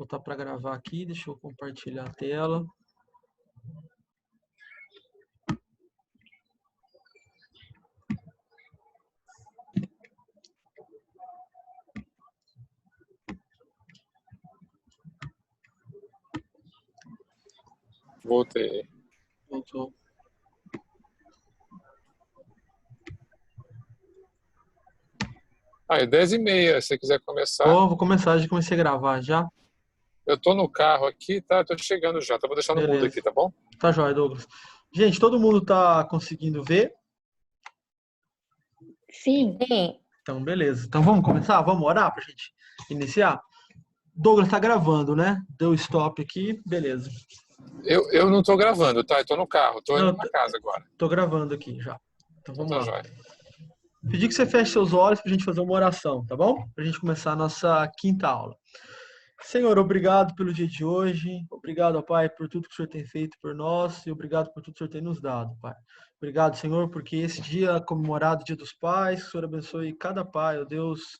Botar para gravar aqui, deixa eu compartilhar a tela. Voltei. Voltou. É 10h30, se você quiser começar. Vou começar, já comecei a gravar já. Eu tô no carro aqui, tá? Tô chegando já, vou deixar no mudo aqui, tá bom? Tá jóia, Douglas. Gente, todo mundo tá conseguindo ver? Sim. Então, beleza. Então, vamos começar? Vamos orar pra gente iniciar? Douglas tá gravando, né? Deu stop aqui, beleza. Eu não tô gravando, tá? Eu tô no carro, tô indo Não, pra casa agora. Tô gravando aqui já. Então, vamos Tá lá. jóia. Pedir que você feche seus olhos pra gente fazer uma oração, tá bom? Pra gente começar a nossa quinta aula. Senhor, obrigado pelo dia de hoje. Obrigado, ó Pai, por tudo que o Senhor tem feito por nós e obrigado por tudo que o Senhor tem nos dado, Pai. Obrigado, Senhor, porque esse dia comemorado, Dia dos Pais, que o Senhor abençoe cada pai, ó Deus,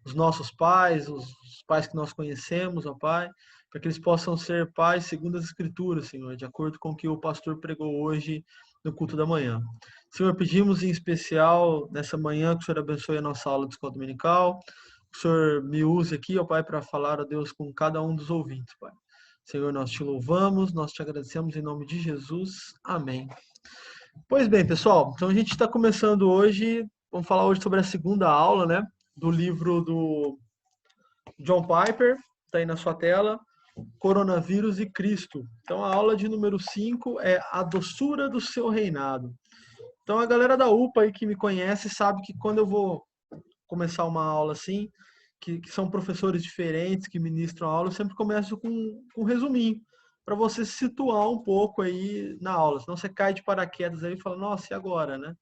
os nossos pais, os pais que nós conhecemos, ó Pai, para que eles possam ser pais segundo as Escrituras, Senhor, de acordo com o que o pastor pregou hoje no culto da manhã. Senhor, pedimos em especial nessa manhã que o Senhor abençoe a nossa aula de escola dominical. O Senhor me use aqui, ó Pai, para falar, ó Deus, com cada um dos ouvintes, Pai. Senhor, nós te louvamos, nós te agradecemos em nome de Jesus. Amém. Pois bem, pessoal, então a gente está começando hoje, vamos falar hoje sobre a segunda aula, né, do livro do John Piper, está aí na sua tela, Coronavírus e Cristo. Então a aula de número 5 é A Doçura do Seu Reinado. Então a galera da UPA aí que me conhece sabe que quando eu vou começar uma aula assim, que são professores diferentes que ministram a aula, eu sempre começo com um resuminho, para você se situar um pouco aí na aula. Senão você cai de paraquedas aí e fala, nossa, e agora, né?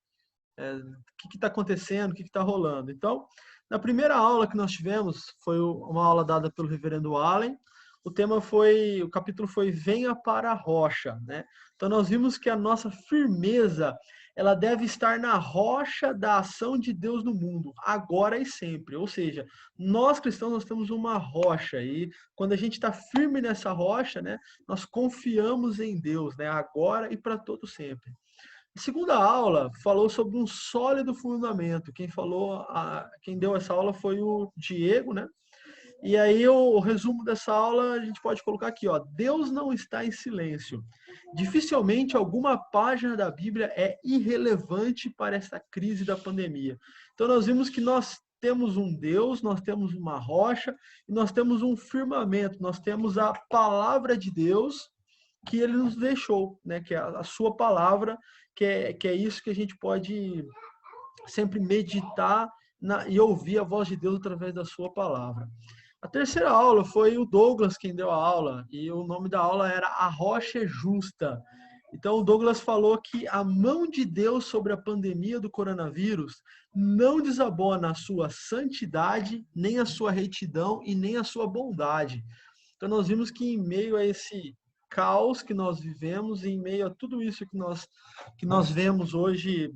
O que está acontecendo? O que está rolando? Então, na primeira aula que nós tivemos, foi uma aula dada pelo reverendo Allen, o capítulo foi Venha para a Rocha, né? Então nós vimos que a nossa firmeza, ela deve estar na rocha da ação de Deus no mundo, agora e sempre. Ou seja, nós cristãos, nós temos uma rocha e quando a gente está firme nessa rocha, né, nós confiamos em Deus, né, agora e para todo sempre. A segunda aula falou sobre um sólido fundamento. Quem deu essa aula foi o Diego, né? E aí o resumo dessa aula a gente pode colocar aqui, ó. Deus não está em silêncio. Dificilmente alguma página da Bíblia é irrelevante para essa crise da pandemia. Então nós vimos que nós temos um Deus, nós temos uma rocha e nós temos um firmamento, nós temos a palavra de Deus que ele nos deixou, né? Que é a sua palavra, que é isso que a gente pode sempre meditar e ouvir a voz de Deus através da sua palavra. A terceira aula foi o Douglas quem deu a aula, e o nome da aula era A Rocha é Justa. Então, o Douglas falou que a mão de Deus sobre a pandemia do coronavírus não desabona a sua santidade, nem a sua retidão e nem a sua bondade. Então, nós vimos que em meio a esse caos que nós vivemos, em meio a tudo isso que nós vemos hoje,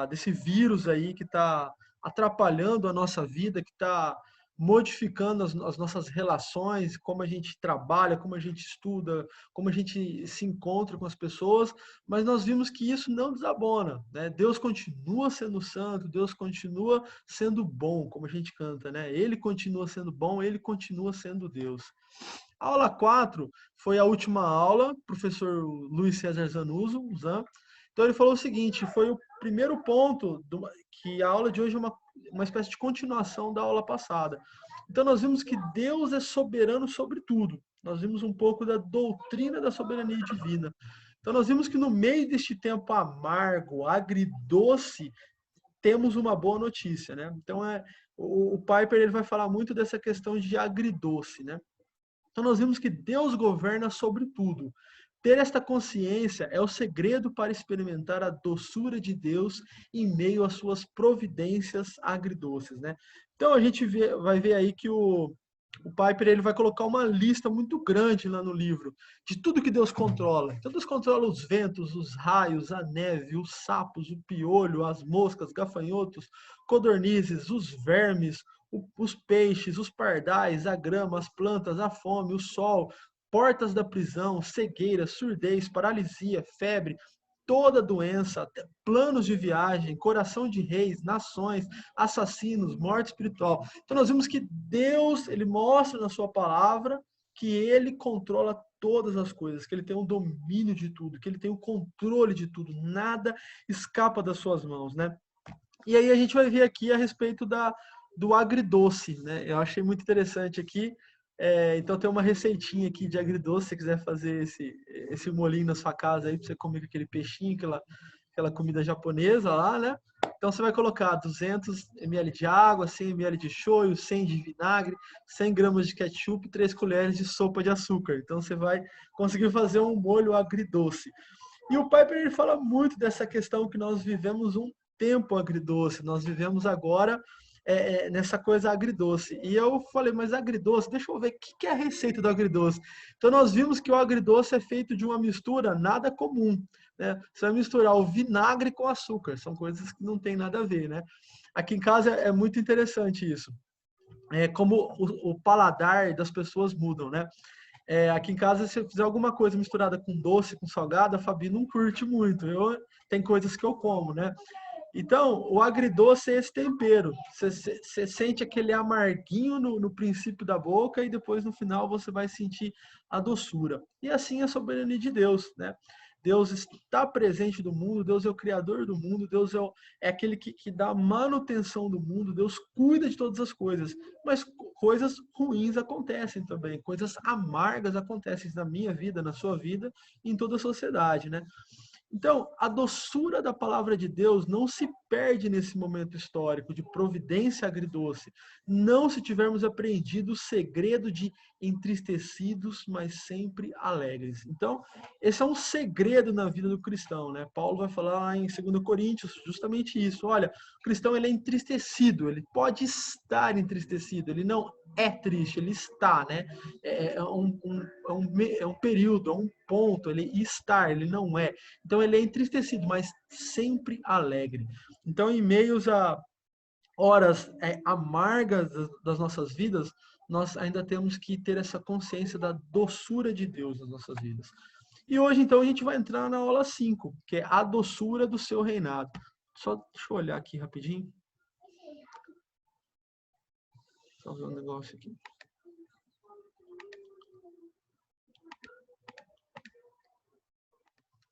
desse vírus aí que está atrapalhando a nossa vida, que está modificando as nossas relações, como a gente trabalha, como a gente estuda, como a gente se encontra com as pessoas, mas nós vimos que isso não desabona, né? Deus continua sendo santo, Deus continua sendo bom, como a gente canta, né? Ele continua sendo bom, ele continua sendo Deus. A aula 4 foi a última aula, professor Luiz César Zanuso, Zan. Então ele falou o seguinte, foi o primeiro ponto que a aula de hoje é uma espécie de continuação da aula passada. Então nós vimos que Deus é soberano sobre tudo. Nós vimos um pouco da doutrina da soberania divina. Então nós vimos que no meio deste tempo amargo, agridoce, temos uma boa notícia, né? Então o Piper ele vai falar muito dessa questão de agridoce, né? Então nós vimos que Deus governa sobre tudo. Ter esta consciência é o segredo para experimentar a doçura de Deus em meio às suas providências agridoces, né? Então a gente vai ver aí que o Piper ele vai colocar uma lista muito grande lá no livro de tudo que Deus controla. Então Deus controla os ventos, os raios, a neve, os sapos, o piolho, as moscas, gafanhotos, codornizes, os vermes, os peixes, os pardais, a grama, as plantas, a fome, o sol, portas da prisão, cegueira, surdez, paralisia, febre, toda doença, planos de viagem, coração de reis, nações, assassinos, morte espiritual. Então nós vimos que Deus, ele mostra na sua palavra que ele controla todas as coisas, que ele tem o domínio de tudo, que ele tem o controle de tudo, nada escapa das suas mãos, né? E aí a gente vai ver aqui a respeito do agridoce, né? Eu achei muito interessante aqui. Então tem uma receitinha aqui de agridoce, se você quiser fazer esse molhinho na sua casa aí, para você comer com aquele peixinho, aquela comida japonesa lá, né? Então você vai colocar 200 ml de água, 100 ml de shoyu, 100 de vinagre, 100 gramas de ketchup e 3 colheres de sopa de açúcar. Então você vai conseguir fazer um molho agridoce. E o Piper ele fala muito dessa questão que nós vivemos um tempo agridoce, nós vivemos agora nessa coisa agridoce. E eu falei, mas agridoce, deixa eu ver o que é a receita do agridoce. Então nós vimos que o agridoce é feito de uma mistura nada comum, né? Você vai misturar o vinagre com açúcar, são coisas que não tem nada a ver, né? Aqui em casa é muito interessante isso. Como o paladar das pessoas mudam, né? Aqui em casa, se eu fizer alguma coisa misturada com doce, com salgado, a Fabi não curte muito. Tem coisas que eu como, né? Então, o agridoce é esse tempero. Você sente aquele amarguinho no princípio da boca e depois no final você vai sentir a doçura. E assim é a soberania de Deus, né? Deus está presente no mundo, Deus é o criador do mundo, Deus é aquele que dá a manutenção do mundo, Deus cuida de todas as coisas. Mas coisas ruins acontecem também, coisas amargas acontecem na minha vida, na sua vida, em toda a sociedade, né? Então, a doçura da palavra de Deus não se perde nesse momento histórico de providência agridoce, não se tivermos aprendido o segredo de entristecidos, mas sempre alegres. Então, esse é um segredo na vida do cristão, né? Paulo vai falar em 2 Coríntios justamente isso. Olha, o cristão ele é entristecido, ele pode estar entristecido, ele não é triste, ele está, né? É um período, é um ponto, ele está, ele não é. Então ele é entristecido, mas sempre alegre. Então, em meios a horas amargas das nossas vidas, nós ainda temos que ter essa consciência da doçura de Deus nas nossas vidas. E hoje, então, a gente vai entrar na aula 5, que é a doçura do seu reinado. Só deixa eu olhar aqui rapidinho. Só ver um negócio aqui.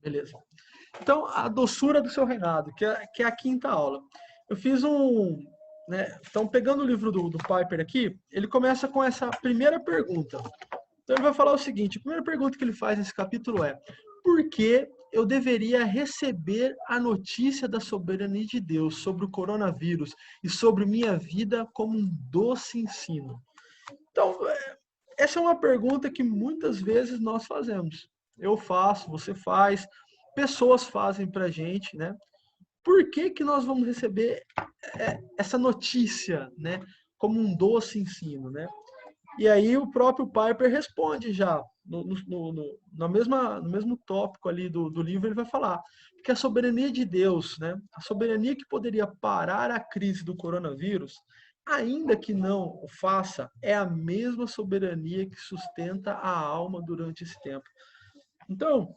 Beleza. Então, a doçura do seu reinado, que é a quinta aula. Eu fiz né, então, pegando o livro do Piper aqui, ele começa com essa primeira pergunta. Então, ele vai falar o seguinte, a primeira pergunta que ele faz nesse capítulo é: por que eu deveria receber a notícia da soberania de Deus sobre o coronavírus e sobre minha vida como um doce ensino? Então, essa é uma pergunta que muitas vezes nós fazemos. Eu faço, você faz, pessoas fazem para a gente, né? Por que nós vamos receber essa notícia, né? Como um doce ensino, né? E aí o próprio Piper responde já, no mesmo tópico ali do livro, ele vai falar que a soberania de Deus, né? A soberania que poderia parar a crise do coronavírus, ainda que não o faça, é a mesma soberania que sustenta a alma durante esse tempo. Então,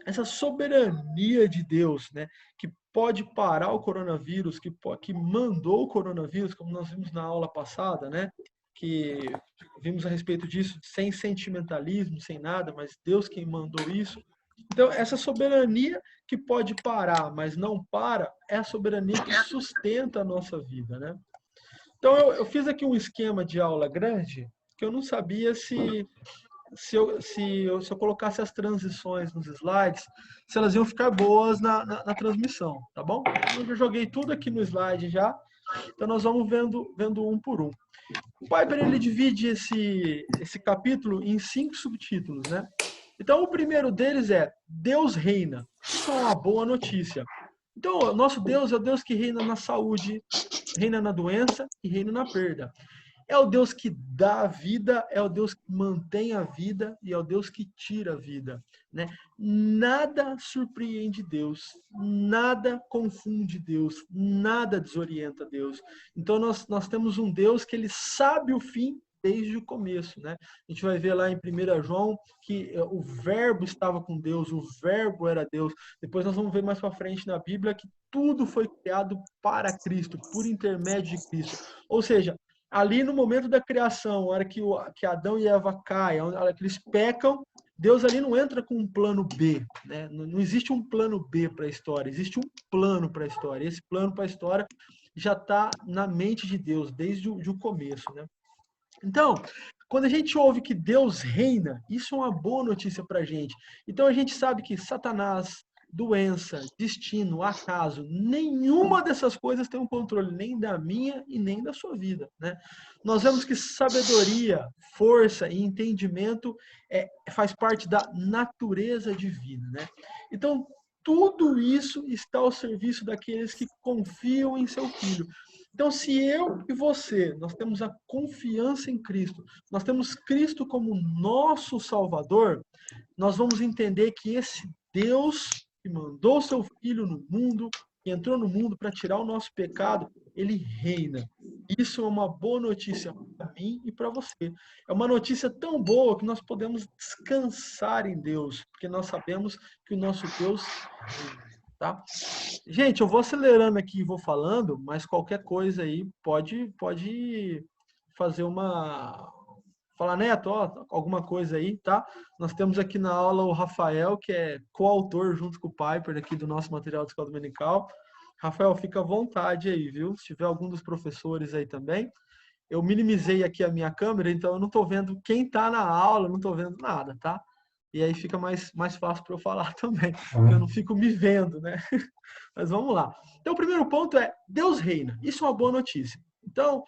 essa soberania de Deus, né, que pode parar o coronavírus, que mandou o coronavírus, como nós vimos na aula passada, né, que vimos a respeito disso, sem sentimentalismo, sem nada, mas Deus quem mandou isso. Então, essa soberania que pode parar, mas não para, é a soberania que sustenta a nossa vida, né? Então, eu fiz aqui um esquema de aula grande, que eu não sabia se eu colocasse as transições nos slides, se elas iam ficar boas na transmissão, tá bom? Eu já joguei tudo aqui no slide já, então nós vamos vendo um por um. O Piper ele divide esse capítulo em 5 subtítulos, né? Então o primeiro deles é Deus reina. Isso é uma boa notícia. Então, nosso Deus é o Deus que reina na saúde, reina na doença e reina na perda. É o Deus que dá a vida, é o Deus que mantém a vida e é o Deus que tira a vida, né? Nada surpreende Deus, nada confunde Deus, nada desorienta Deus. Então nós temos um Deus que ele sabe o fim desde o começo, né? A gente vai ver lá em 1 João que o verbo estava com Deus, o verbo era Deus. Depois nós vamos ver mais para frente na Bíblia que tudo foi criado para Cristo, por intermédio de Cristo. Ou seja, ali no momento da criação, a hora que Adão e Eva caem, a hora que eles pecam, Deus ali não entra com um plano B, né? Não existe um plano B para a história, existe um plano para a história. Esse plano para a história já está na mente de Deus desde o começo, né? Então, quando a gente ouve que Deus reina, isso é uma boa notícia para a gente. Então a gente sabe que Satanás, doença, destino, acaso, nenhuma dessas coisas tem um controle nem da minha e nem da sua vida, né? Nós vemos que sabedoria, força e entendimento faz parte da natureza divina, né? Então tudo isso está ao serviço daqueles que confiam em seu Filho. Então, se eu e você, nós temos a confiança em Cristo, nós temos Cristo como nosso Salvador, nós vamos entender que esse Deus que mandou seu Filho no mundo, que entrou no mundo para tirar o nosso pecado, ele reina. Isso é uma boa notícia para mim e para você. É uma notícia tão boa que nós podemos descansar em Deus, porque nós sabemos que o nosso Deus reina, tá? Gente, eu vou acelerando aqui e vou falando, mas qualquer coisa aí pode fazer uma... Falar, Neto, ó, alguma coisa aí, tá? Nós temos aqui na aula o Rafael, que é coautor junto com o Piper aqui do nosso material de escola dominical. Rafael, fica à vontade aí, viu? Se tiver algum dos professores aí também. Eu minimizei aqui a minha câmera, então eu não estou vendo quem está na aula, não estou vendo nada, tá? E aí fica mais fácil para eu falar também, porque eu não fico me vendo, né? Mas vamos lá. Então, o primeiro ponto é, Deus reina. Isso é uma boa notícia. Então,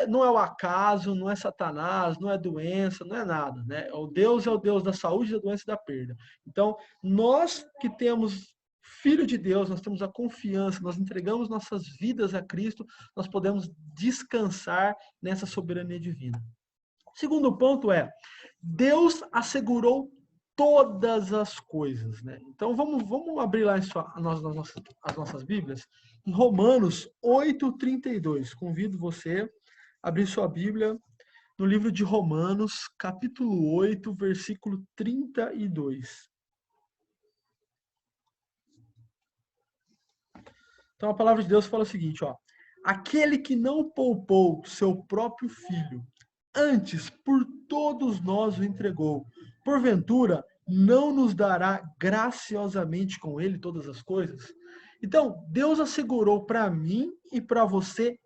não é o acaso, não é Satanás, não é doença, não é nada, né? O Deus é o Deus da saúde, da doença e da perda. Então, nós que temos Filho de Deus, nós temos a confiança, nós entregamos nossas vidas a Cristo, nós podemos descansar nessa soberania divina. Segundo ponto é, Deus assegurou todas as coisas, né? Então vamos abrir lá as nossas Bíblias, em Romanos 8:32. Convido você a abrir sua Bíblia no livro de Romanos, capítulo 8, versículo 32. Então a palavra de Deus fala o seguinte, ó: aquele que não poupou seu próprio filho, antes por todos nós o entregou, porventura não nos dará graciosamente com ele todas as coisas? Então, Deus assegurou para mim e para você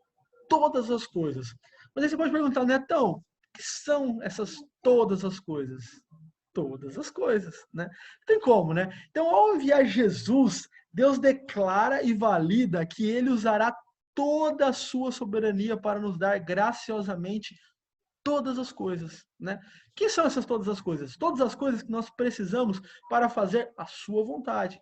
todas as coisas. Mas aí você pode perguntar, Netão, o que são essas todas as coisas? Todas as coisas, né? Não tem como, né? Então, ao enviar Jesus, Deus declara e valida que ele usará toda a sua soberania para nos dar graciosamente todas as coisas, né? Que são essas todas as coisas? Todas as coisas que nós precisamos para fazer a sua vontade.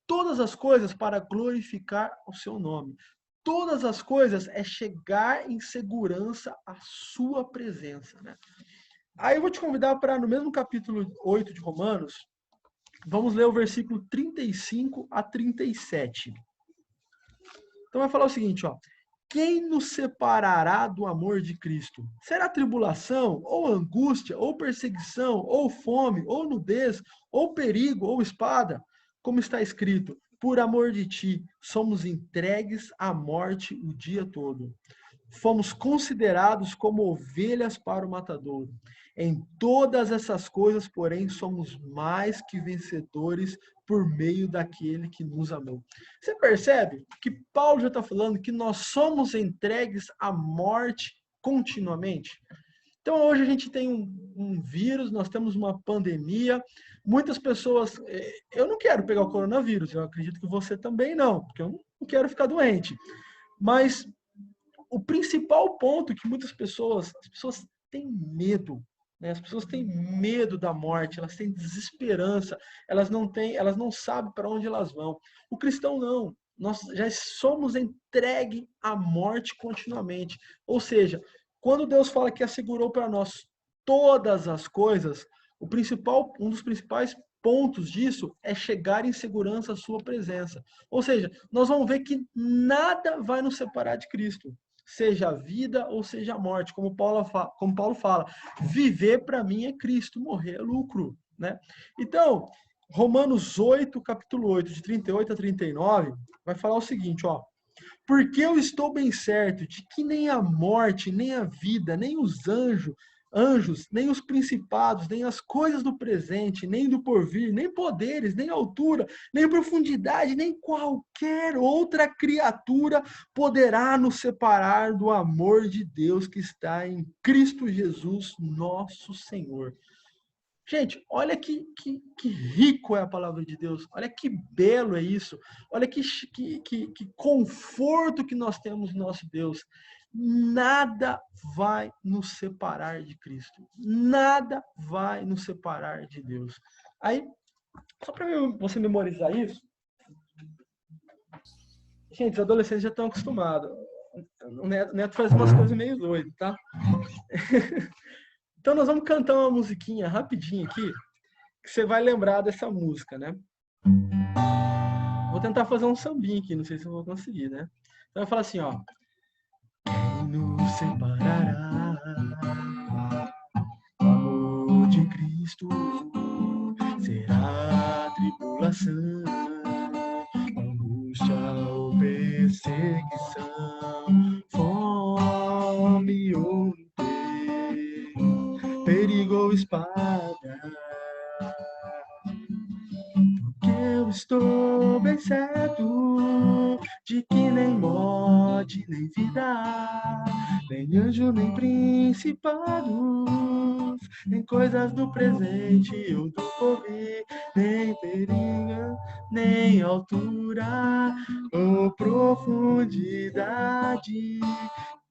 Todas as coisas para glorificar o seu nome. Todas as coisas é chegar em segurança à sua presença, né? Aí eu vou te convidar para, no mesmo capítulo 8 de Romanos, vamos ler o versículo 35 a 37. Então vai falar o seguinte, ó: quem nos separará do amor de Cristo? Será tribulação, ou angústia, ou perseguição, ou fome, ou nudez, ou perigo, ou espada? Como está escrito, por amor de ti, somos entregues à morte o dia todo. Fomos considerados como ovelhas para o matadouro. Em todas essas coisas, porém, somos mais que vencedores por meio daquele que nos amou. Você percebe que Paulo já está falando que nós somos entregues à morte continuamente? Então, hoje a gente tem um vírus, nós temos uma pandemia, muitas pessoas... Eu não quero pegar o coronavírus, eu acredito que você também não, porque eu não quero ficar doente. Mas o principal ponto que muitas pessoas, as pessoas têm medo, né? As pessoas têm medo da morte, elas têm desesperança, elas não sabem para onde elas vão. O cristão não, nós já somos entregue à morte continuamente. Ou seja, Quando Deus fala que assegurou para nós todas as coisas, um dos principais pontos disso é chegar em segurança à sua presença. Ou seja, nós vamos ver que nada vai nos separar de Cristo, seja a vida ou seja a morte, como Paulo fala, viver para mim é Cristo, morrer é lucro, né? Então, Romanos 8, capítulo 8, de 38 a 39, vai falar o seguinte, ó: porque eu estou bem certo de que nem a morte, nem a vida, nem os anjos, nem os principados, nem as coisas do presente, nem do porvir, nem poderes, nem altura, nem profundidade, nem qualquer outra criatura poderá nos separar do amor de Deus que está em Cristo Jesus, nosso Senhor. Gente, olha que rico é a palavra de Deus, olha que belo é isso, olha que conforto que nós temos no nosso Deus. Nada vai nos separar de Cristo, nada vai nos separar de Deus. Aí, só para você memorizar isso, gente, os adolescentes já estão acostumados. O Neto faz umas coisas meio doidas, tá? Então nós vamos cantar uma musiquinha rapidinho aqui, que você vai lembrar dessa música, né? Vou tentar fazer um sambinha aqui, não sei se eu vou conseguir, né? Então eu falo assim, ó: quem nos separará do amor de Cristo? Será a tribulação, angústia ou perseguição, fome ou perigo ou espada? Porque eu estou bem certo de que nem morte, nem vida, nem anjo, nem principados, nem coisas do presente ou do porvir, nem perigo, nem altura ou profundidade,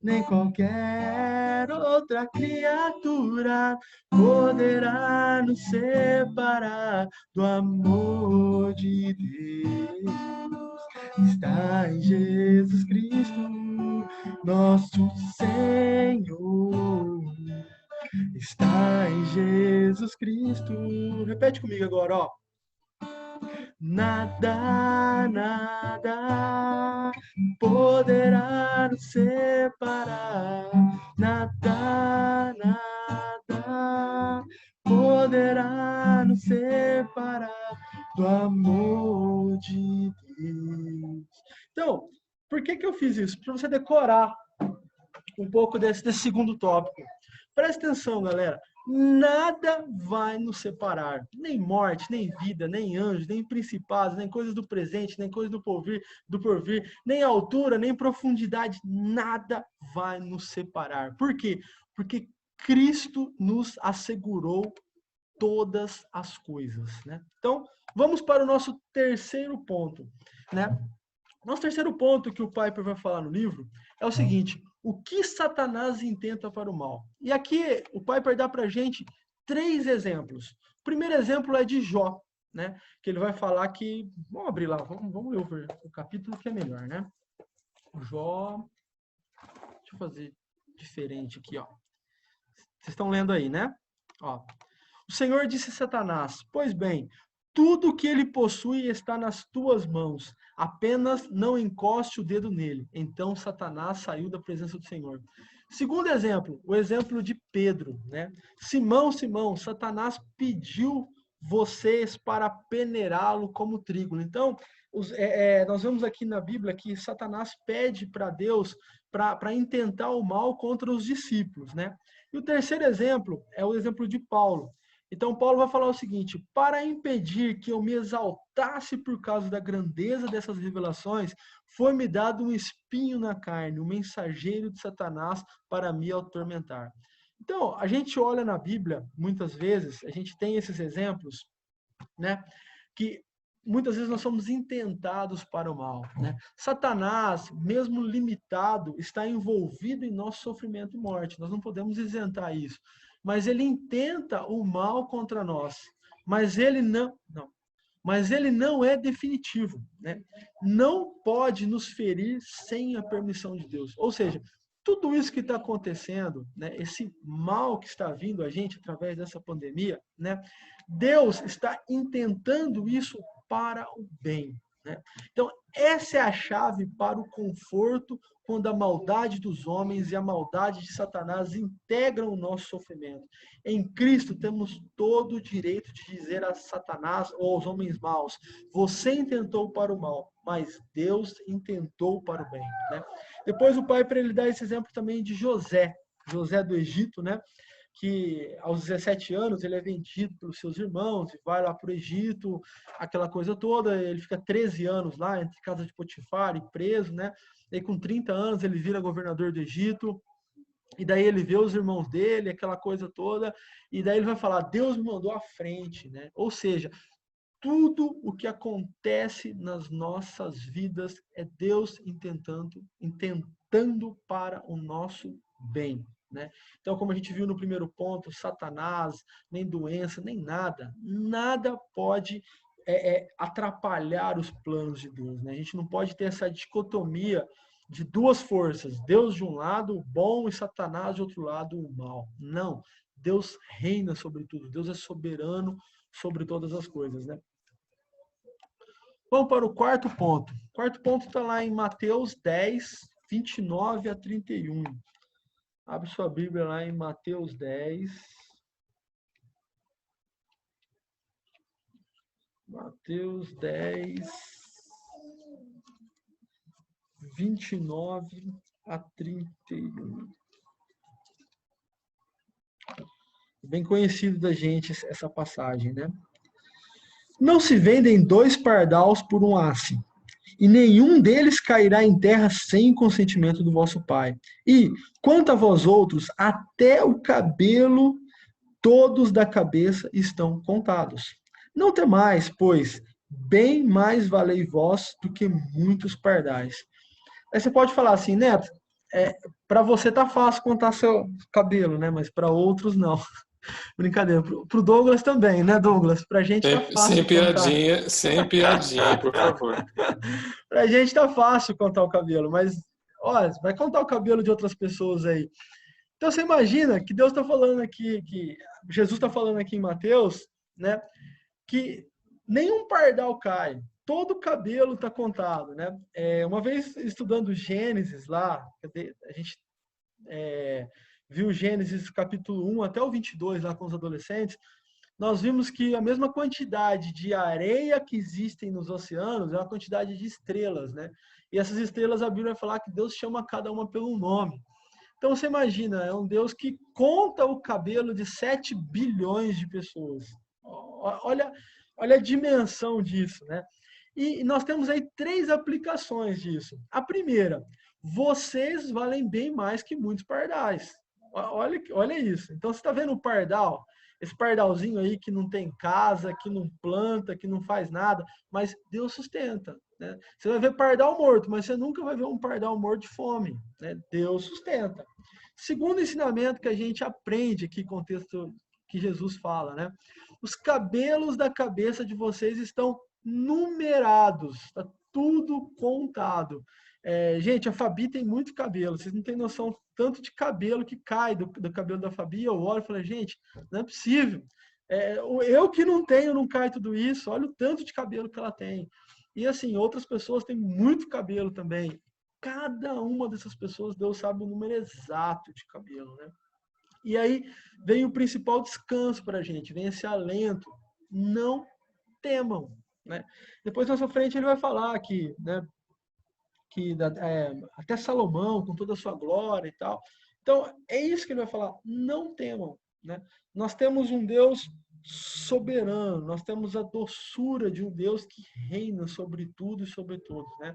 nem qualquer outra criatura poderá nos separar do amor de Deus. Está em Jesus Cristo, nosso Senhor. Está em Jesus Cristo. Repete comigo agora, ó: nada, nada poderá nos separar. Nada, nada poderá nos separar do amor de Deus. Então, por que eu fiz isso? Para você decorar um pouco desse segundo tópico. Presta atenção, galera. Nada vai nos separar, nem morte, nem vida, nem anjos, nem principados, nem coisas do presente, nem coisas do porvir, nem altura, nem profundidade, nada vai nos separar. Por quê? Porque Cristo nos assegurou todas as coisas, né? Então, vamos para o nosso terceiro ponto, né? Nosso terceiro ponto que o Piper vai falar no livro é o seguinte: o que Satanás intenta para o mal? E aqui o Piper dá para a gente 3 exemplos. O primeiro exemplo é de Jó, né? Que ele vai falar que... Vamos abrir lá, vamos ler o capítulo que é melhor, né? O Jó... Deixa eu fazer diferente aqui, ó. Vocês estão lendo aí, né? Ó. O Senhor disse a Satanás: pois bem, tudo que ele possui está nas tuas mãos, apenas não encoste o dedo nele. Então Satanás saiu da presença do Senhor. Segundo exemplo, o exemplo de Pedro, né? Simão, Simão, Satanás pediu vocês para peneirá-lo como trigo. Então, nós vemos aqui na Bíblia que Satanás pede para Deus para intentar o mal contra os discípulos, né? E o terceiro exemplo é o exemplo de Paulo. Então, Paulo vai falar o seguinte: para impedir que eu me exaltasse por causa da grandeza dessas revelações, foi-me dado um espinho na carne, um mensageiro de Satanás para me atormentar. Então, a gente olha na Bíblia, muitas vezes, a gente tem esses exemplos, né, que muitas vezes nós somos intentados para o mal, né? Satanás, mesmo limitado, está envolvido em nosso sofrimento e morte. Nós não podemos isentar isso. Mas ele intenta o mal contra nós. Mas ele não é definitivo, né? Não pode nos ferir sem a permissão de Deus. Ou seja, tudo isso que está acontecendo, né, esse mal que está vindo a gente através dessa pandemia, né, Deus está intentando isso para o bem. Né? Então, essa é a chave para o conforto quando a maldade dos homens e a maldade de Satanás integram o nosso sofrimento. Em Cristo temos todo o direito de dizer a Satanás ou aos homens maus: você intentou para o mal, mas Deus intentou para o bem. Né? Depois o pai, para ele dar esse exemplo também de José do Egito, né? Que aos 17 anos ele é vendido pelos seus irmãos e vai lá para o Egito, aquela coisa toda, ele fica 13 anos lá, entre casa de Potifar e preso, né? E com 30 anos ele vira governador do Egito, e daí ele vê os irmãos dele, aquela coisa toda, e daí ele vai falar, Deus me mandou à frente, né? Ou seja, tudo o que acontece nas nossas vidas é Deus intentando para o nosso bem. Né? Então, como a gente viu no primeiro ponto, Satanás, nem doença, nem nada pode atrapalhar os planos de Deus. Né? A gente não pode ter essa dicotomia de duas forças, Deus de um lado, o bom, e Satanás de outro lado, o mal. Não, Deus reina sobre tudo, Deus é soberano sobre todas as coisas. Né? Vamos para o quarto ponto. O quarto ponto está lá em Mateus 10, 29 a 31. Abre sua Bíblia lá em Mateus 10. Mateus 10, 29 a 31. Bem conhecido da gente essa passagem, né? Não se vendem 2 pardais por um asse, e nenhum deles cairá em terra sem o consentimento do vosso Pai. E, quanto a vós outros, até o cabelo todos da cabeça estão contados. Não temais, pois, bem mais valei vós do que muitos pardais. Aí você pode falar assim, Neto, para você tá fácil contar seu cabelo, né? Mas para outros não. Brincadeira. Pro Douglas também, né, Douglas? Pra gente tá fácil contar. Sem piadinha, por favor. Pra gente tá fácil contar o cabelo, mas, olha, vai contar o cabelo de outras pessoas aí. Então você imagina que Deus está falando aqui, que Jesus está falando aqui em Mateus, né, que nenhum pardal cai, todo o cabelo está contado, né? Uma vez estudando Gênesis lá, a gente viu Gênesis capítulo 1 até o 22 lá com os adolescentes, nós vimos que a mesma quantidade de areia que existem nos oceanos é a quantidade de estrelas, né? E essas estrelas, a Bíblia vai falar que Deus chama cada uma pelo nome. Então você imagina, é um Deus que conta o cabelo de 7 bilhões de pessoas. Olha a dimensão disso, né? E nós temos aí 3 aplicações disso. A primeira, vocês valem bem mais que muitos pardais. Olha isso. Então você está vendo o pardal, esse pardalzinho aí que não tem casa, que não planta, que não faz nada, mas Deus sustenta. Né? Você vai ver pardal morto, mas você nunca vai ver um pardal morto de fome. Né? Deus sustenta. Segundo ensinamento que a gente aprende aqui, contexto que Jesus fala, né? Os cabelos da cabeça de vocês estão numerados, está tudo contado. Gente, a Fabi tem muito cabelo, vocês não têm noção tanto de cabelo que cai do cabelo da Fabi. Eu olho e falo, gente, não é possível. Eu que não tenho, não cai tudo isso, olha o tanto de cabelo que ela tem. E assim, outras pessoas têm muito cabelo também. Cada uma dessas pessoas, Deus sabe o número exato de cabelo, né? E aí vem o principal descanso para a gente, vem esse alento. Não temam, né? Depois, na sua frente, ele vai falar que, né, até Salomão, com toda a sua glória e tal. Então, é isso que ele vai falar. Não temam, né? Nós temos um Deus soberano, nós temos a doçura de um Deus que reina sobre tudo e sobre todos, né?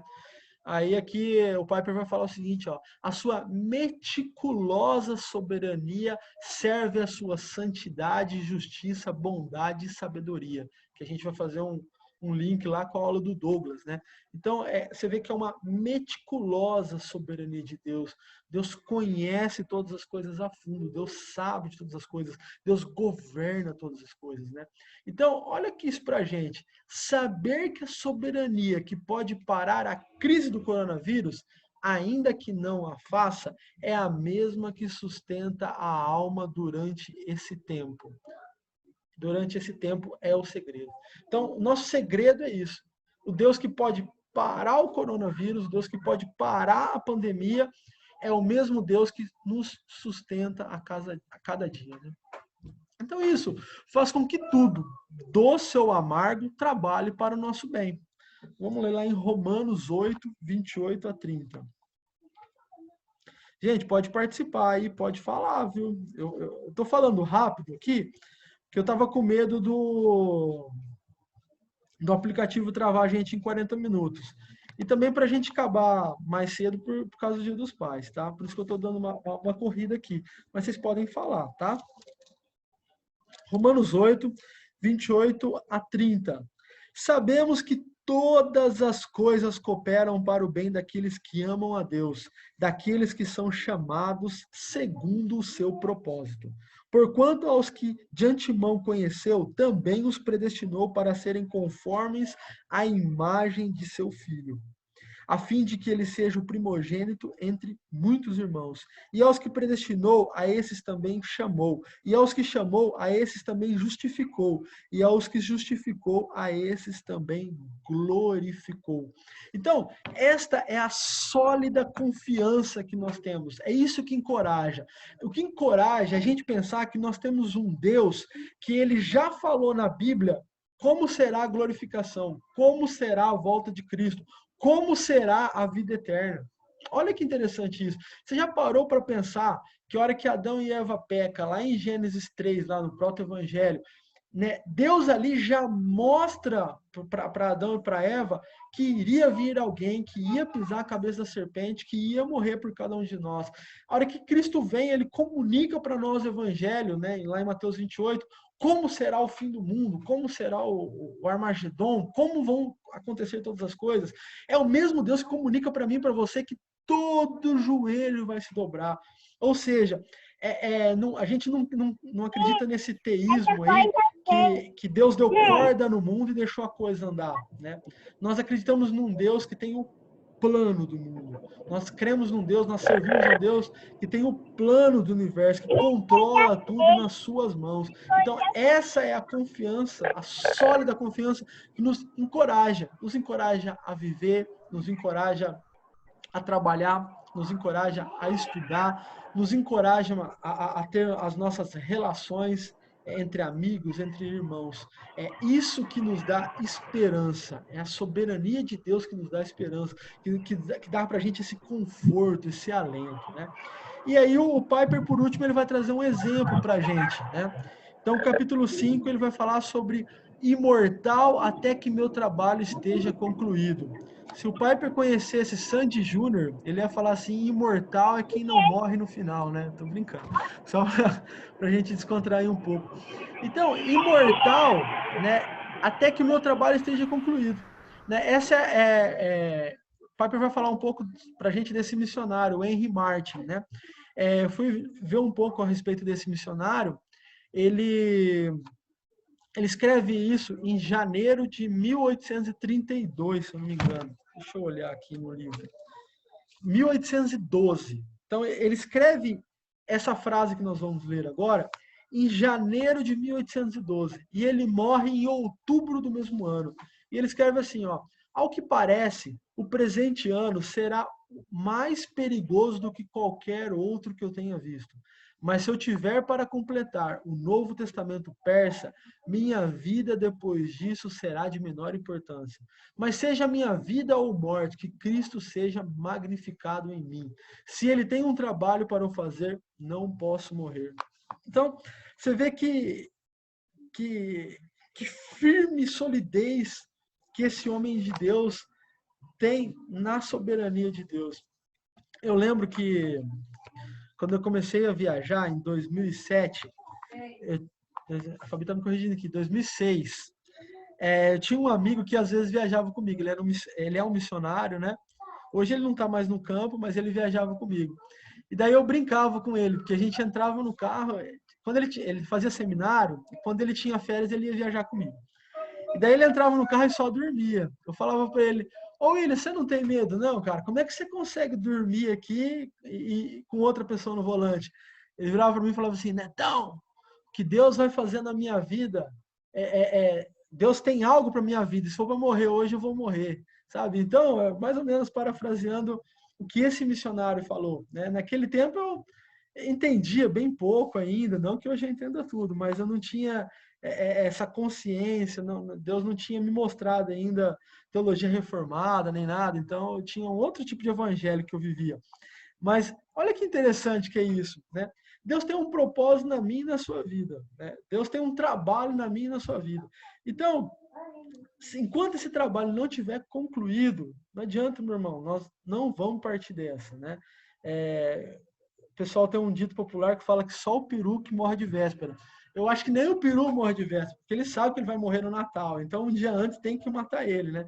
Aí aqui o Piper vai falar o seguinte, ó, a sua meticulosa soberania serve à sua santidade, justiça, bondade e sabedoria, que a gente vai fazer um link lá com a aula do Douglas, né? Então, você vê que é uma meticulosa soberania de Deus. Deus conhece todas as coisas a fundo, Deus sabe de todas as coisas, Deus governa todas as coisas, né? Então, olha aqui isso pra gente. Saber que a soberania que pode parar a crise do coronavírus ainda que não a faça, é a mesma que sustenta a alma durante esse tempo. Durante esse tempo é o segredo. Então, o nosso segredo é isso. O Deus que pode parar o coronavírus, o Deus que pode parar a pandemia, é o mesmo Deus que nos sustenta a cada dia. Né? Então, isso faz com que tudo, doce ou amargo, trabalhe para o nosso bem. Vamos ler lá em Romanos 8, 28 a 30. Gente, pode participar aí, pode falar, viu? Eu tô falando rápido aqui, porque eu estava com medo do aplicativo travar a gente em 40 minutos. E também para a gente acabar mais cedo por causa do Dia dos Pais, tá? Por isso que eu estou dando uma corrida aqui. Mas vocês podem falar, tá? Romanos 8, 28 a 30. Sabemos que todas as coisas cooperam para o bem daqueles que amam a Deus, daqueles que são chamados segundo o seu propósito. Porquanto aos que de antemão conheceu, também os predestinou para serem conformes à imagem de seu Filho, a fim de que ele seja o primogênito entre muitos irmãos. E aos que predestinou, a esses também chamou. E aos que chamou, a esses também justificou. E aos que justificou, a esses também glorificou. Então, esta é a sólida confiança que nós temos. É isso que encoraja. O que encoraja é a gente pensar que nós temos um Deus que ele já falou na Bíblia como será a glorificação, como será a volta de Cristo, como será a vida eterna. Olha que interessante isso. Você já parou para pensar que a hora que Adão e Eva pecam, lá em Gênesis 3, lá no proto-evangelho, né, Deus ali já mostra para Adão e para Eva que iria vir alguém, que ia pisar a cabeça da serpente, que ia morrer por cada um de nós. A hora que Cristo vem, ele comunica para nós o evangelho, né, lá em Mateus 28, como será o fim do mundo, como será o Armagedon, como vão acontecer todas as coisas. É o mesmo Deus que comunica para mim e para você que todo joelho vai se dobrar. Ou seja, a gente não acredita nesse teísmo aí, que Deus deu corda no mundo e deixou a coisa andar. Né? Nós acreditamos num Deus que tem o plano do mundo. Nós cremos num Deus, nós servimos a um Deus que tem o plano do universo, que controla tudo nas suas mãos. Então, essa é a confiança, a sólida confiança que nos encoraja a viver, nos encoraja a trabalhar, nos encoraja a estudar, nos encoraja a ter as nossas relações entre amigos, entre irmãos. É isso que nos dá esperança. É a soberania de Deus que nos dá esperança, que dá para a gente esse conforto, esse alento. Né? E aí o Piper, por último, ele vai trazer um exemplo para a gente. Né? Então, capítulo 5, ele vai falar sobre imortal até que meu trabalho esteja concluído. Se o Piper conhecesse Sandy Júnior, ele ia falar assim, imortal é quem não morre no final, né? Tô brincando. Só pra gente descontrair um pouco. Então, imortal, né? Até que o meu trabalho esteja concluído. Né? Essa o Piper vai falar um pouco pra gente desse missionário, o Henry Martin, né? Eu fui ver um pouco a respeito desse missionário. Ele escreve isso em janeiro de 1832, se eu não me engano. Deixa eu olhar aqui no livro. 1812. Então, ele escreve essa frase que nós vamos ler agora em janeiro de 1812. E ele morre em outubro do mesmo ano. E ele escreve assim, ó, ao que parece, o presente ano será mais perigoso do que qualquer outro que eu tenha visto. Mas se eu tiver para completar o Novo Testamento persa, minha vida depois disso será de menor importância. Mas seja minha vida ou morte, que Cristo seja magnificado em mim. Se ele tem um trabalho para eu fazer, não posso morrer. Então, você vê que firme solidez que esse homem de Deus tem na soberania de Deus. Eu lembro que quando eu comecei a viajar em 2007, a Fabi está me corrigindo aqui, 2006, eu tinha um amigo que às vezes viajava comigo, ele é um missionário, né? Hoje ele não está mais no campo, mas ele viajava comigo. E daí eu brincava com ele, porque a gente entrava no carro, quando ele fazia seminário, e quando ele tinha férias ele ia viajar comigo. E daí ele entrava no carro e só dormia. Eu falava para ele, ô William, você não tem medo, não, cara? Como é que você consegue dormir aqui e com outra pessoa no volante? Ele virava para mim e falava assim, Netão, o que Deus vai fazer na minha vida, Deus tem algo para minha vida, se for para morrer hoje, eu vou morrer, sabe? Então, mais ou menos parafraseando o que esse missionário falou, né? Naquele tempo eu entendia bem pouco ainda, não que hoje eu entenda tudo, mas eu não tinha essa consciência, não, Deus não tinha me mostrado ainda teologia reformada nem nada, então eu tinha um outro tipo de evangelho que eu vivia. Mas olha que interessante que é isso, né? Deus tem um propósito na minha e na sua vida, né? Deus tem um trabalho na minha e na sua vida. Então, enquanto esse trabalho não tiver concluído, não adianta, meu irmão, nós não vamos partir dessa, né? O pessoal tem um dito popular que fala que só o peru que morre de véspera. Eu acho que nem o peru morre de véspera, porque ele sabe que ele vai morrer no Natal. Então, um dia antes tem que matar ele, né?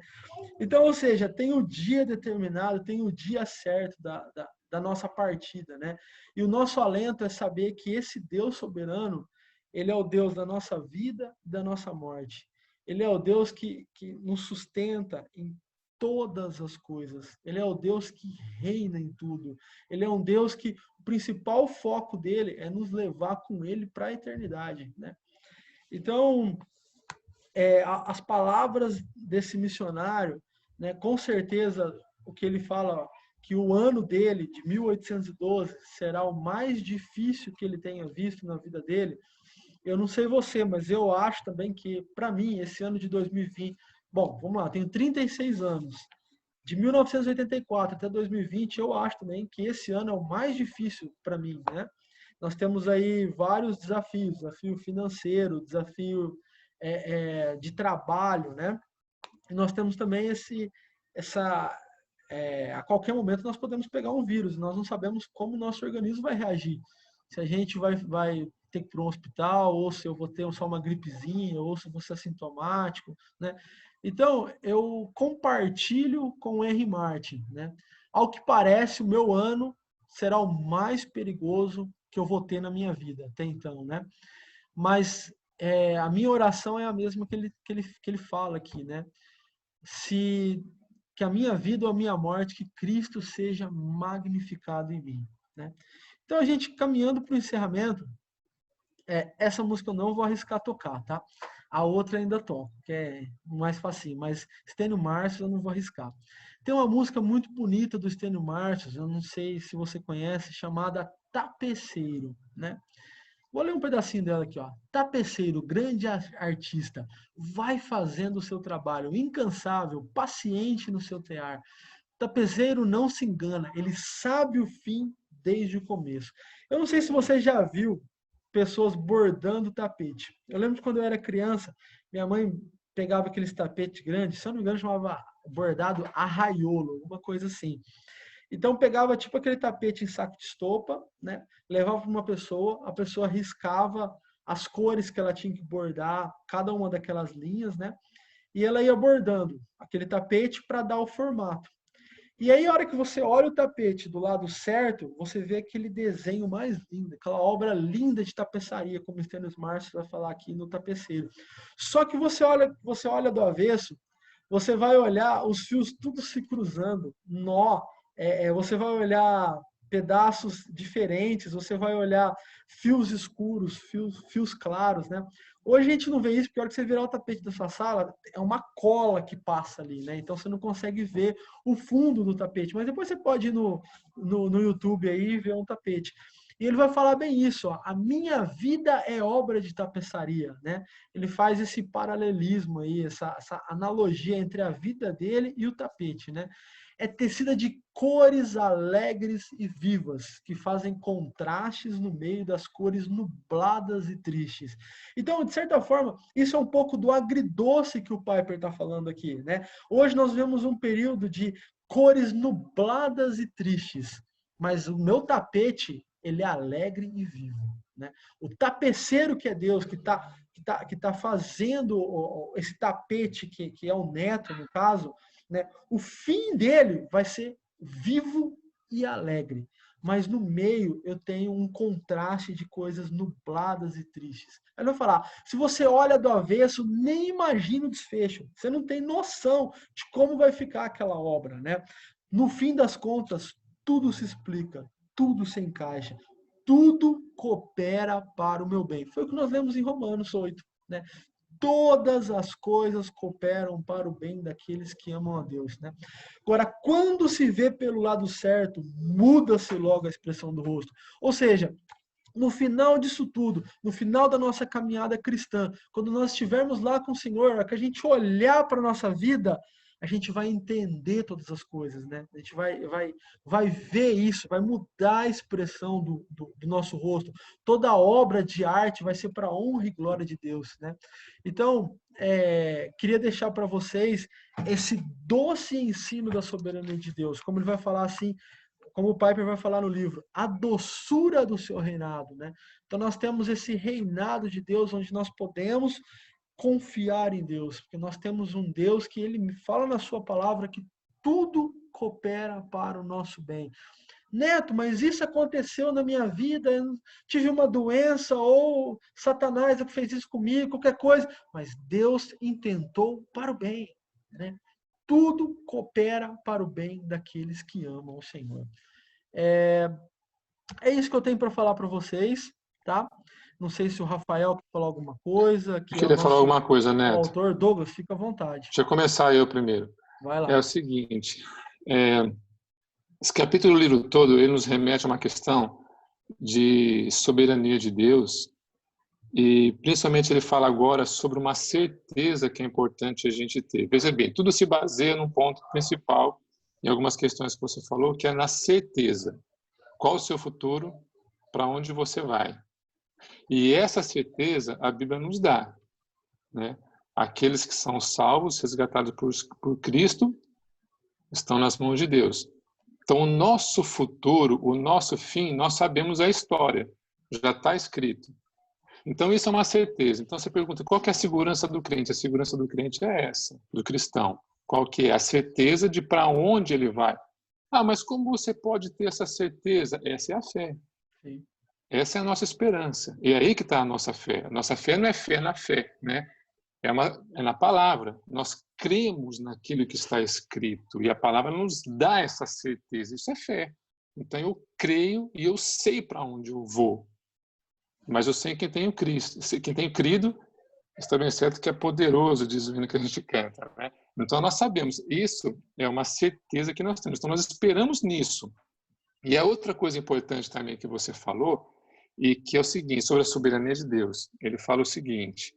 Então, ou seja, tem o dia determinado, tem o dia certo da nossa partida, né? E o nosso alento é saber que esse Deus soberano, ele é o Deus da nossa vida e da nossa morte. Ele é o Deus que nos sustenta em todas as coisas. Ele é o Deus que reina em tudo. Ele é um Deus que o principal foco dele é nos levar com ele para a eternidade, né? Então, as palavras desse missionário, né, com certeza o que ele fala, que o ano dele, de 1812, será o mais difícil que ele tenha visto na vida dele. Eu não sei você, mas eu acho também que, para mim, esse ano de 2020, bom, vamos lá, tenho 36 anos. De 1984 até 2020, eu acho também que esse ano é o mais difícil para mim, né? Nós temos aí vários desafios, desafio financeiro, desafio de trabalho, né? E nós temos também a qualquer momento nós podemos pegar um vírus, nós não sabemos como o nosso organismo vai reagir. Se a gente vai ter que ir para um hospital, ou se eu vou ter só uma gripezinha, ou se eu vou ser assintomático, né? Então, eu compartilho com o Henry Martin, né? Ao que parece, o meu ano será o mais perigoso que eu vou ter na minha vida, até então, né? Mas a minha oração é a mesma que ele fala aqui, né? Que a minha vida ou a minha morte, que Cristo seja magnificado em mim, né? Então, a gente caminhando para o encerramento, essa música eu não vou arriscar tocar, tá? A outra ainda toco, que é mais facinho, mas Stênio Marcius eu não vou arriscar. Tem uma música muito bonita do Stênio Marcius, eu não sei se você conhece, chamada Tapeceiro, né? Vou ler um pedacinho dela aqui, ó. Tapeceiro, grande artista, vai fazendo o seu trabalho, incansável, paciente no seu tear. Tapeceiro não se engana, ele sabe o fim desde o começo. Eu não sei se você já viu pessoas bordando tapete. Eu lembro de quando eu era criança, minha mãe pegava aqueles tapetes grandes, se eu não me engano chamava bordado arraiolo, alguma coisa assim. Então pegava tipo aquele tapete em saco de estopa, né? Levava para uma pessoa, a pessoa riscava as cores que ela tinha que bordar, cada uma daquelas linhas, né? E ela ia bordando aquele tapete para dar o formato. E aí, a hora que você olha o tapete do lado certo, você vê aquele desenho mais lindo, aquela obra linda de tapeçaria, como o Stênio Marcius vai falar aqui no Tapeceiro. Só que você olha do avesso, você vai olhar os fios tudo se cruzando, nó, você vai olhar pedaços diferentes, você vai olhar fios escuros, fios claros, né? Hoje a gente não vê isso, porque a hora que você virar o tapete da sua sala, é uma cola que passa ali, né? Então você não consegue ver o fundo do tapete. Mas depois você pode ir no YouTube aí e ver um tapete. E ele vai falar bem isso, ó, a minha vida é obra de tapeçaria, né? Ele faz esse paralelismo aí, essa analogia entre a vida dele e o tapete, né? É tecida de cores alegres e vivas, que fazem contrastes no meio das cores nubladas e tristes. Então, de certa forma, isso é um pouco do agridoce que o Piper está falando aqui, né? Hoje nós vemos um período de cores nubladas e tristes, mas o meu tapete, ele é alegre e vivo, né? O tapeceiro que é Deus, que tá fazendo esse tapete, que é o neto, no caso, né? O fim dele vai ser vivo e alegre. mas no meio eu tenho um contraste de coisas nubladas e tristes. Aí ele vai falar, se você olha do avesso, nem imagina o desfecho. Você não tem noção de como vai ficar aquela obra, né? No fim das contas, tudo se explica, tudo se encaixa, tudo coopera para o meu bem. Foi o que nós lemos em Romanos 8, né? Todas as coisas cooperam para o bem daqueles que amam a Deus, né? Agora, quando se vê pelo lado certo, muda-se logo a expressão do rosto. Ou seja, no final disso tudo, no final da nossa caminhada cristã, quando nós estivermos lá com o Senhor, que a gente olhar para a nossa vida, a gente vai entender todas as coisas, né? A gente vai ver isso, vai mudar a expressão do nosso rosto. Toda obra de arte vai ser para a honra e glória de Deus, né? Então, queria deixar para vocês esse doce ensino da soberania de Deus, como ele vai falar assim, como o Piper vai falar no livro, a doçura do seu reinado, né? Então nós temos esse reinado de Deus onde nós podemos confiar em Deus, porque nós temos um Deus que ele me fala na sua palavra que tudo coopera para o nosso bem. Neto, mas isso aconteceu na minha vida, eu tive uma doença ou Satanás fez isso comigo, qualquer coisa, mas Deus intentou para o bem, né? Tudo coopera para o bem daqueles que amam o Senhor. É isso que eu tenho para falar para vocês, tá? Não sei se o Rafael quer falar alguma coisa, que Eu é o queria falar nosso alguma coisa, Neto. autor. Douglas, fica à vontade. Deixa eu começar eu primeiro. Vai lá. É o seguinte, esse capítulo do livro todo, ele nos remete a uma questão de soberania de Deus, e principalmente ele fala agora sobre uma certeza que é importante a gente ter. Veja bem, tudo se baseia num ponto principal, em algumas questões que você falou, que é na certeza. Qual o seu futuro? Para onde você vai? E essa certeza a Bíblia nos dá, né? Aqueles que são salvos, resgatados por Cristo, estão nas mãos de Deus. Então, o nosso futuro, o nosso fim, nós sabemos a história, já está escrito. Então, isso é uma certeza. Então, você pergunta, qual que é a segurança do crente? A segurança do crente é essa, do cristão. Qual que é? A certeza de para onde ele vai. Ah, mas como você pode ter essa certeza? Essa é a fé. Sim. Essa é a nossa esperança. E é aí que está a nossa fé. A nossa fé não é fé na fé, né? É na palavra. Nós cremos naquilo que está escrito. E a palavra nos dá essa certeza. Isso é fé. Então eu creio e eu sei para onde eu vou. Mas eu sei quem tenho Cristo, quem tem crido, está bem certo que é poderoso, diz o hino que a gente canta, né? Então nós sabemos, isso é uma certeza que nós temos. Então nós esperamos nisso. E a outra coisa importante também que você falou, e que é o seguinte, sobre a soberania de Deus. Ele fala o seguinte,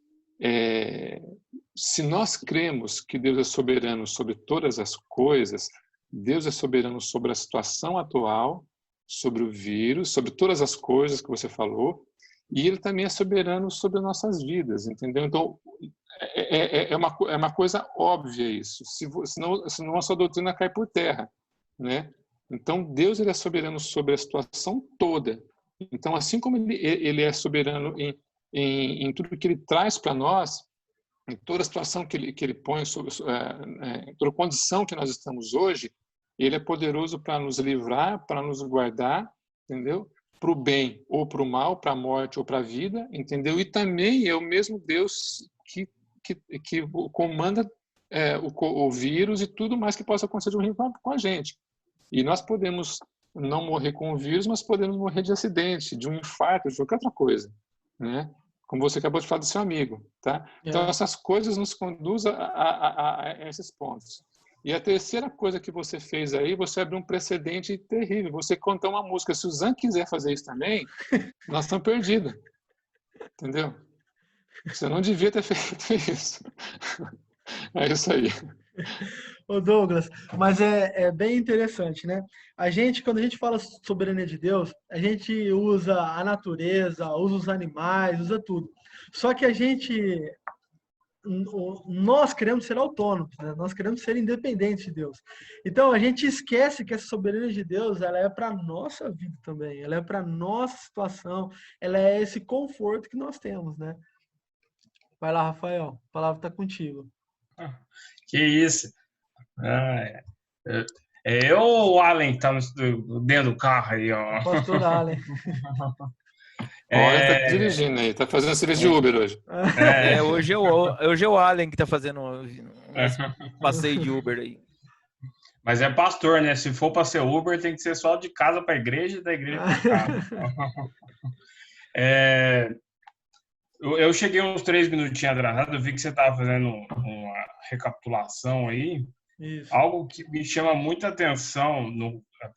se nós cremos que Deus é soberano sobre todas as coisas, Deus é soberano sobre a situação atual, sobre o vírus, sobre todas as coisas que você falou, e Ele também é soberano sobre nossas vidas, entendeu? Então, é uma coisa óbvia isso, senão a sua doutrina cai por terra, né? Então, Deus ele é soberano sobre a situação toda. Então, assim como ele é soberano em tudo que ele traz para nós, em toda a situação que ele põe, em toda condição que nós estamos hoje, ele é poderoso para nos livrar, para nos guardar, entendeu? Para o bem ou para o mal, para a morte ou para a vida, entendeu? E também é o mesmo Deus que comanda o vírus e tudo mais que possa acontecer de ruim com a gente. E nós podemos não morrer com o vírus, mas podemos morrer de acidente, de um infarto, de qualquer outra coisa, né? Como você acabou de falar do seu amigo, tá? Então, essas coisas nos conduzem a esses pontos. E a terceira coisa que você fez aí, você abriu um precedente terrível. Você contou uma música. Se o Zan quiser fazer isso também, nós estamos perdidos. Entendeu? Você não devia ter feito isso. É isso aí. Ô Douglas, mas é bem interessante, né? Quando a gente fala soberania de Deus, a gente usa a natureza, usa os animais, usa tudo. Só que nós queremos ser autônomos, né? Nós queremos ser independentes de Deus. Então a gente esquece que essa soberania de Deus, ela é para a nossa vida também, ela é para a nossa situação, ela é esse conforto que nós temos, né? Vai lá, Rafael, a palavra está contigo. Que isso. É eu ou o Allen que tá dentro do carro aí, ó? Pastor Allen. O Allen tá É, dirigindo aí, tá fazendo serviço de Uber hoje. Hoje é o Allen que tá fazendo um passeio de Uber aí. mas é pastor, né? Se for para ser Uber, tem que ser só de casa para igreja e da igreja para casa. Eu cheguei uns 3 minutinhos atrasado, eu vi que você estava fazendo uma recapitulação aí. Isso. Algo que me chama muita atenção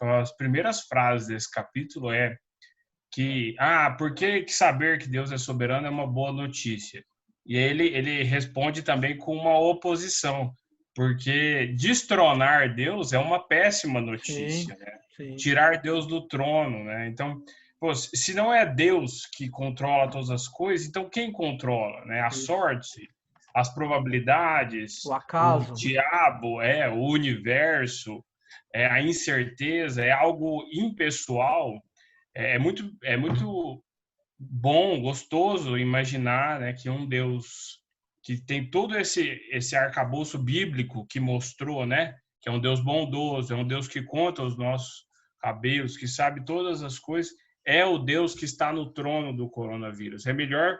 nas primeiras frases desse capítulo é que, por que saber que Deus é soberano é uma boa notícia? E aí ele responde também com uma oposição, porque destronar Deus é uma péssima notícia, né? Sim. Tirar Deus do trono, né? Então, pô, se não é Deus que controla todas as coisas, então quem controla, né? A sorte, as probabilidades, O acaso. o diabo, o universo, a incerteza, é algo impessoal. É muito bom, gostoso imaginar, né, que um Deus que tem todo esse arcabouço bíblico que mostrou, né, que é um Deus bondoso, é um Deus que conta os nossos cabelos, que sabe todas as coisas, é o Deus que está no trono do coronavírus. É melhor,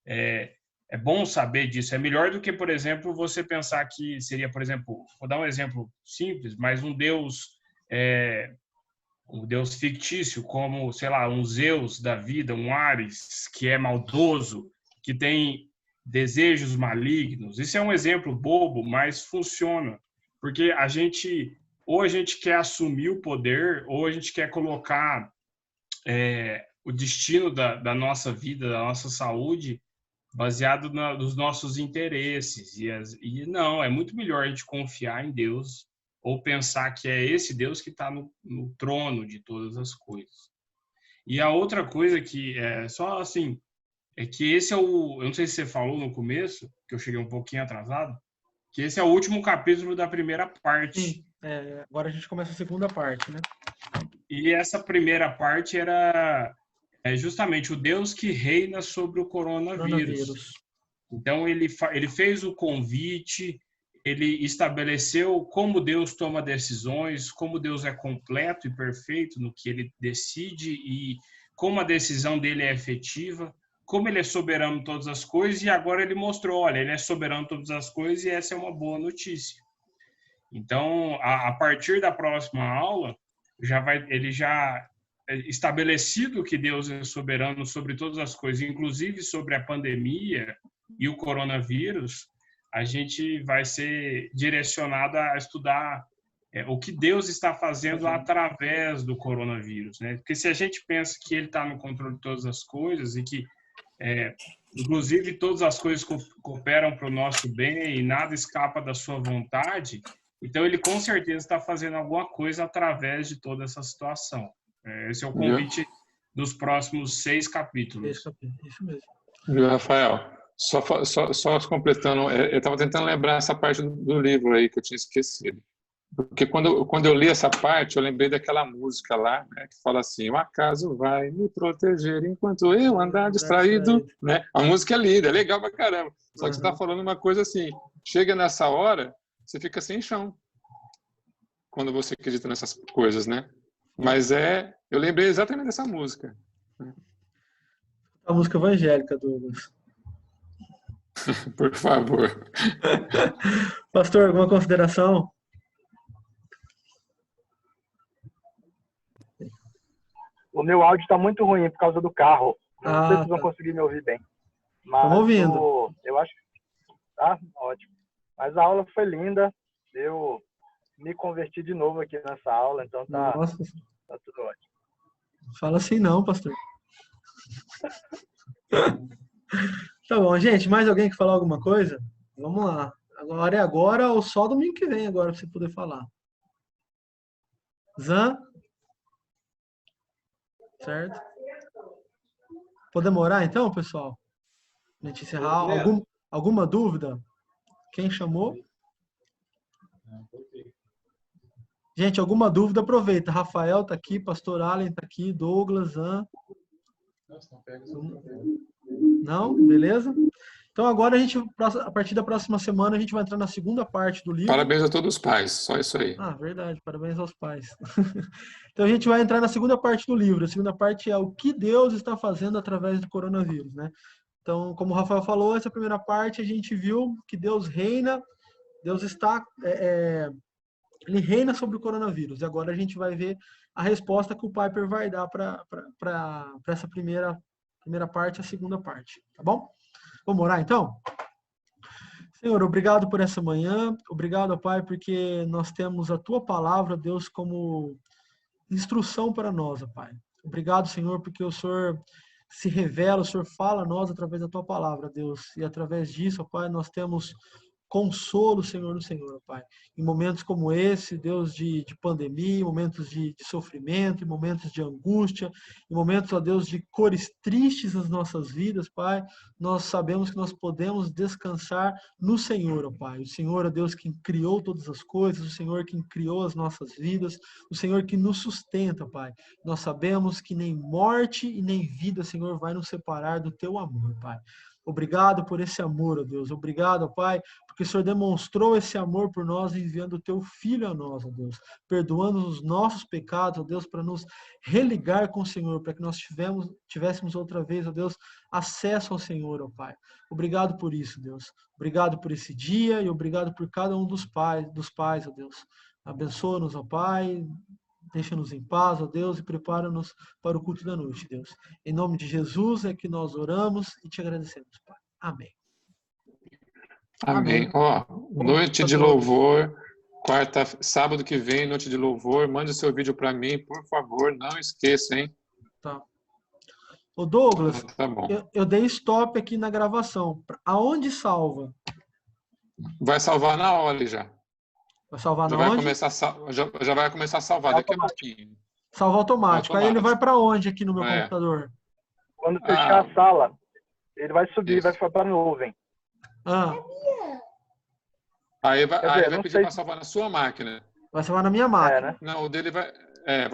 é bom saber disso. É melhor do que, por exemplo, você pensar que seria, por exemplo, vou dar um exemplo simples, mas um Deus fictício, como, sei lá, um Zeus da vida, um Ares, que é maldoso, que tem desejos malignos. Isso é um exemplo bobo, mas funciona. Porque ou a gente quer assumir o poder, ou a gente quer colocar o destino da nossa vida, da nossa saúde, baseado nos nossos interesses. E não, é muito melhor a gente confiar em Deus ou pensar que é esse Deus que está no trono de todas as coisas. E a outra coisa que é só assim, é que esse eu não sei se você falou no começo, que eu cheguei um pouquinho atrasado, que esse é o último capítulo da primeira parte. Sim. Agora a gente começa a segunda parte, né? E essa primeira parte era justamente o Deus que reina sobre o coronavírus. Então ele fez o convite, ele estabeleceu como Deus toma decisões, como Deus é completo e perfeito no que ele decide e como a decisão dele é efetiva, como ele é soberano em todas as coisas, e agora ele mostrou, olha, ele é soberano em todas as coisas e essa é uma boa notícia. Então, a partir da próxima aula, ele já estabelecido que Deus é soberano sobre todas as coisas, inclusive sobre a pandemia e o coronavírus, a gente vai ser direcionado a estudar o que Deus está fazendo através do coronavírus, né? Porque se a gente pensa que ele está no controle de todas as coisas e que, inclusive, todas as coisas cooperam para o nosso bem e nada escapa da sua vontade, então ele com certeza está fazendo alguma coisa através de toda essa situação. Esse é o convite dos próximos 6 capítulos. Isso mesmo. Viu, Rafael? Só completando, eu estava tentando lembrar essa parte do livro aí que eu tinha esquecido. Porque quando eu li essa parte, eu lembrei daquela música lá, né, que fala assim: o acaso vai me proteger enquanto eu andar distraído. Né? A música é linda, é legal pra caramba. Só que você está falando uma coisa assim, chega nessa hora, você fica sem chão. Quando você acredita nessas coisas, né? Mas eu lembrei exatamente dessa música. A música evangélica, Douglas. Por favor. Pastor, alguma consideração? O meu áudio está muito ruim por causa do carro. Não sei se vocês vão Tá. conseguir me ouvir bem. Mas Estamos ouvindo. eu acho que tá ótimo. Mas a aula foi linda. Eu me converti de novo aqui nessa aula, então tá tudo ótimo. Não fala assim não, pastor. Tá bom, gente. Mais alguém que falar alguma coisa? Vamos lá. Agora é agora ou só domingo que vem agora pra você poder falar. Zan? Certo? Podemos orar então, pessoal? A gente encerrar. Alguma dúvida? Quem chamou? Gente, alguma dúvida, aproveita. Rafael tá aqui, Pastor Allen tá aqui, Douglas, Zan. Não? Beleza? Então agora a partir da próxima semana, a gente vai entrar na segunda parte do livro. Parabéns a todos os pais, só isso aí. Ah, verdade, parabéns aos pais. Então a gente vai entrar na segunda parte do livro. A segunda parte é o que Deus está fazendo através do coronavírus, né? Então, como o Rafael falou, essa primeira parte a gente viu que Deus reina, Deus está, ele reina sobre o coronavírus. E agora a gente vai ver a resposta que o Piper vai dar para essa primeira parte, a segunda parte, tá bom? Vamos orar então? Senhor, obrigado por essa manhã, obrigado, Pai, porque nós temos a Tua palavra, Deus, como instrução para nós, Pai. Obrigado, Senhor, porque o Senhor se revela, o Senhor fala a nós através da Tua palavra, Deus. E através disso, Pai, nós temos consolo, Senhor, no Senhor, Pai. Em momentos como esse, Deus, de pandemia, em momentos de sofrimento, em momentos de angústia, em momentos, ó Deus, de cores tristes nas nossas vidas, Pai, nós sabemos que nós podemos descansar no Senhor, ó Pai. O Senhor, ó Deus, que criou todas as coisas, o Senhor que criou as nossas vidas, o Senhor que nos sustenta, Pai. Nós sabemos que nem morte e nem vida, Senhor, vai nos separar do Teu amor, Pai. Obrigado por esse amor, ó Deus. Obrigado, ó Pai, porque o Senhor demonstrou esse amor por nós, enviando o Teu Filho a nós, ó Deus, perdoando os nossos pecados, ó Deus, para nos religar com o Senhor, para que nós tivéssemos outra vez, ó Deus, acesso ao Senhor, ó Pai. Obrigado por isso, Deus. Obrigado por esse dia e obrigado por cada um dos pais, ó Deus. Abençoa-nos, ó Pai. Deixa-nos em paz, ó Deus, e prepara-nos para o culto da noite, Deus. Em nome de Jesus é que nós oramos e te agradecemos, Pai. Amém. Amém. Ó, noite de louvor, sábado que vem, noite de louvor. Mande seu vídeo para mim, por favor, não esqueça, hein? Tá. Ô Douglas, tá bom. Eu dei stop aqui na gravação. Aonde salva? Vai salvar na hora já. Vai salvar já na vai onde? já vai começar a salvar daqui a pouquinho. Salva automático. Aí ele vai para onde aqui no meu computador? Quando fechar a sala, ele vai subir, vai para a nuvem. Aí vai pedir para salvar na sua máquina. Vai salvar na minha máquina. Né? Não, o dele vai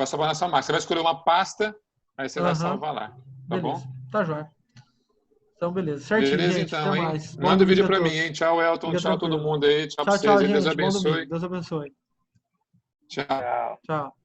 salvar na sua máquina. Você vai escolher uma pasta, aí você vai salvar lá. Tá beleza. Bom? Tá jóia. Então, beleza. Certinho, beleza, gente. então, até hein? mais. Manda o vídeo para mim, hein? Tchau, Elton. Tchau, todo mundo aí. Tchau, pra vocês. Gente. Deus abençoe. Deus abençoe. Tchau. Tchau.